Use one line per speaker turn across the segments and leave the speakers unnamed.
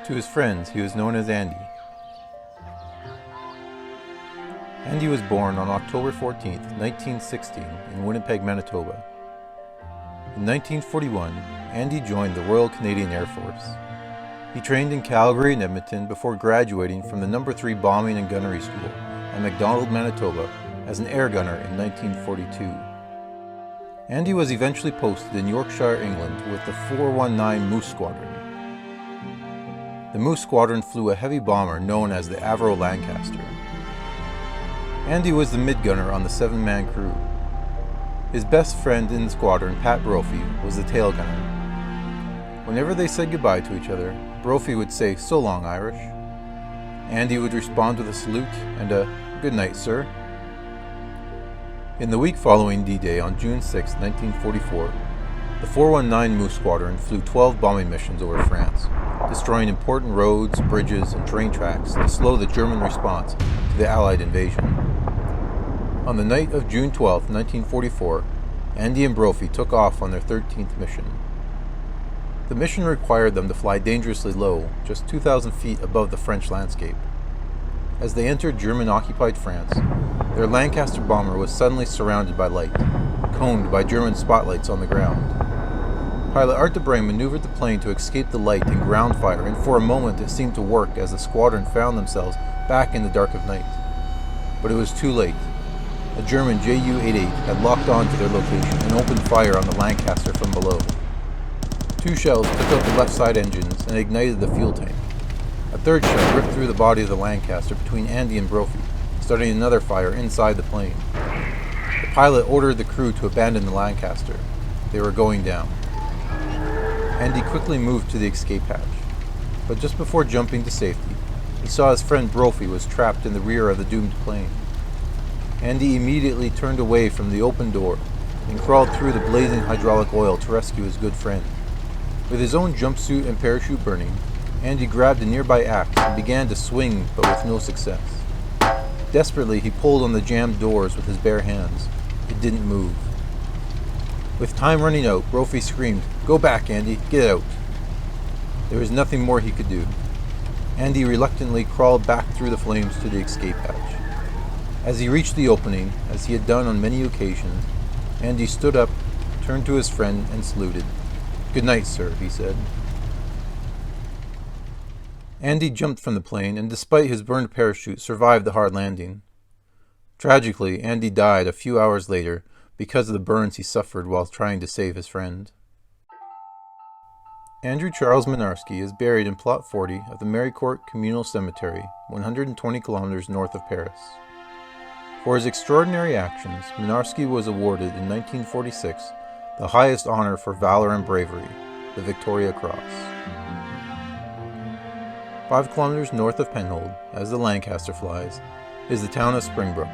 To his friends, he was known as Andy. Andy was born on October 14, 1916, in Winnipeg, Manitoba. In 1941, Andy joined the Royal Canadian Air Force. He trained in Calgary and Edmonton before graduating from the No. 3 Bombing and Gunnery School at Macdonald, Manitoba, as an air gunner in 1942. Andy was eventually posted in Yorkshire, England with the 419 Moose Squadron. The Moose Squadron flew a heavy bomber known as the Avro Lancaster. Andy was the mid-gunner on the 7-man crew. His best friend in the squadron, Pat Brophy, was the tail gunner. Whenever they said goodbye to each other, Brophy would say, "So long, Irish." Andy would respond with a salute and a "Good night, sir." In the week following D-Day on June 6, 1944, the 419 Moose Squadron flew 12 bombing missions over France, destroying important roads, bridges, and train tracks to slow the German response to the Allied invasion. On the night of June 12, 1944, Andy and Brophy took off on their 13th mission. The mission required them to fly dangerously low, just 2,000 feet above the French landscape. As they entered German-occupied France, their Lancaster bomber was suddenly surrounded by light, coned by German spotlights on the ground. Pilot Art de Brain maneuvered the plane to escape the light and ground fire, and for a moment it seemed to work as the squadron found themselves back in the dark of night. But it was too late. A German Ju-88 had locked on to their location and opened fire on the Lancaster from below. 2 shells took out the left side engines and ignited the fuel tank. A 3rd shell ripped through the body of the Lancaster between Andy and Brophy, starting another fire inside the plane. The pilot ordered the crew to abandon the Lancaster. They were going down. Andy quickly moved to the escape hatch, but just before jumping to safety, he saw his friend Brophy was trapped in the rear of the doomed plane. Andy immediately turned away from the open door and crawled through the blazing hydraulic oil to rescue his good friend. With his own jumpsuit and parachute burning, Andy grabbed a nearby axe and began to swing, but with no success. Desperately, he pulled on the jammed doors with his bare hands. It didn't move. With time running out, Brophy screamed, "Go back, Andy, get out." There was nothing more he could do. Andy reluctantly crawled back through the flames to the escape hatch. As he reached the opening, as he had done on many occasions, Andy stood up, turned to his friend, and saluted. "Good night, sir," he said. Andy jumped from the plane and, despite his burned parachute, survived the hard landing. Tragically, Andy died a few hours later because of the burns he suffered while trying to save his friend. Andrew Charles Mynarski is buried in Plot 40 of the Maricourt Communal Cemetery, 120 kilometers north of Paris. For his extraordinary actions, Mynarski was awarded in 1946 the highest honor for valor and bravery, the Victoria Cross. 5 kilometers north of Penhold, as the Lancaster flies, is the town of Springbrook,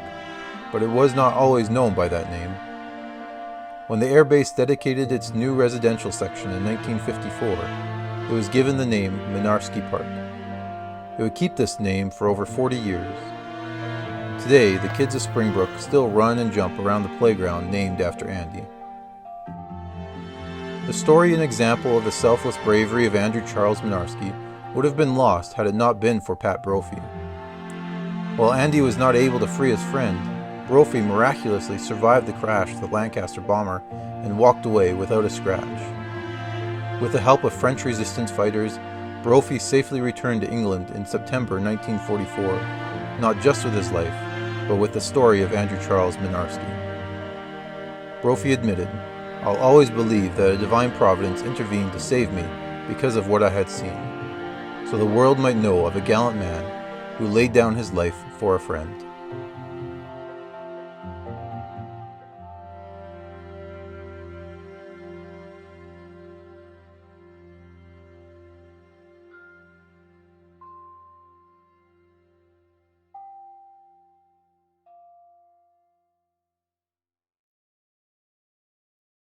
but it was not always known by that name. When the airbase dedicated its new residential section in 1954, it was given the name Mynarski Park. It would keep this name for over 40 years. Today, the kids of Springbrook still run and jump around the playground named after Andy. The story and example of the selfless bravery of Andrew Charles Mynarski would have been lost had it not been for Pat Brophy. While Andy was not able to free his friend, Brophy miraculously survived the crash of the Lancaster bomber and walked away without a scratch. With the help of French resistance fighters, Brophy safely returned to England in September 1944, not just with his life, but with the story of Andrew Charles Mynarski. Brophy admitted, "I'll always believe that a divine providence intervened to save me because of what I had seen, so the world might know of a gallant man who laid down his life for a friend."